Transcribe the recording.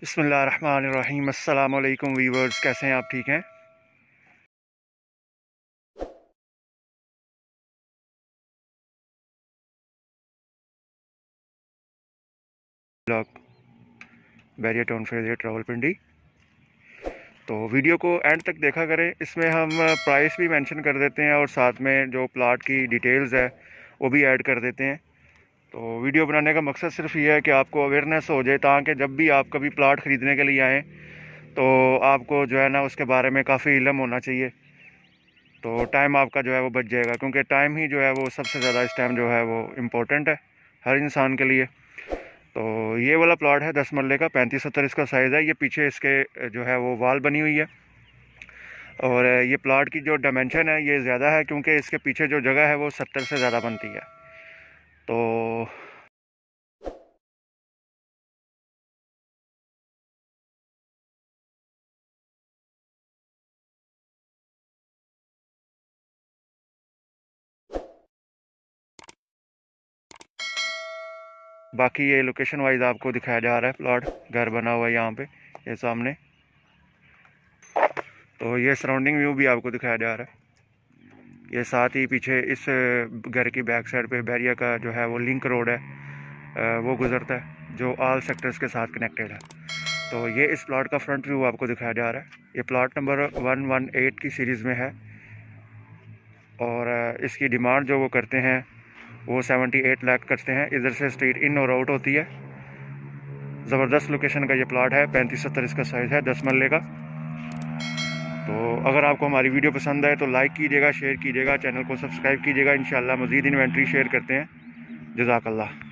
बिस्मिल्लाहिर्रहमानिर्रहीम। अस्सलाम वालेकुम वीवर्स, कैसे हैं आप? ठीक हैं? ब्लॉग बैरियर टाउन फेज ट्रैवल पिंडी। तो वीडियो को एंड तक देखा करें, इसमें हम प्राइस भी मेंशन कर देते हैं और साथ में जो प्लाट की डिटेल्स है वो भी ऐड कर देते हैं। तो वीडियो बनाने का मकसद सिर्फ ये है कि आपको अवेयरनेस हो जाए, ताकि जब भी आप कभी प्लाट ख़रीदने के लिए आएँ तो आपको जो है ना उसके बारे में काफ़ी इल्म होना चाहिए। तो टाइम आपका जो है वो बच जाएगा, क्योंकि टाइम ही जो है वो सबसे ज़्यादा इस टाइम जो है वो इम्पोर्टेंट है हर इंसान के लिए। तो ये वाला प्लॉट है 10 मरले का, 35-70 इसका साइज़ है। ये पीछे इसके जो है वो वाल बनी हुई है। और ये प्लॉट की जो डायमेंशन है ये ज़्यादा है, क्योंकि इसके पीछे जो जगह है वो 70 से ज़्यादा बनती है। तो बाकी ये लोकेशन वाइज आपको दिखाया जा रहा है। प्लॉट घर बना हुआ है यहाँ पे, ये सामने। तो ये सराउंडिंग व्यू भी आपको दिखाया जा रहा है। ये साथ ही पीछे इस घर की बैक साइड पे बैरिया का जो है वो लिंक रोड है, वो गुजरता है, जो ऑल सेक्टर्स के साथ कनेक्टेड है। तो ये इस प्लॉट का फ्रंट व्यू आपको दिखाया जा रहा है। ये प्लॉट नंबर 118 की सीरीज़ में है और इसकी डिमांड जो वो करते हैं वो 78 लाख करते हैं। इधर से स्ट्रीट इन और आउट होती है। ज़बरदस्त लोकेशन का ये प्लॉट है, 35-70 इसका साइज़ है, 10 मरले का। तो अगर आपको हमारी वीडियो पसंद आए तो लाइक कीजिएगा, शेयर कीजिएगा, चैनल को सब्सक्राइब कीजिएगा। इंशाल्लाह मज़ीद इन्वेंट्री शेयर करते हैं। जज़ाकल्लाह।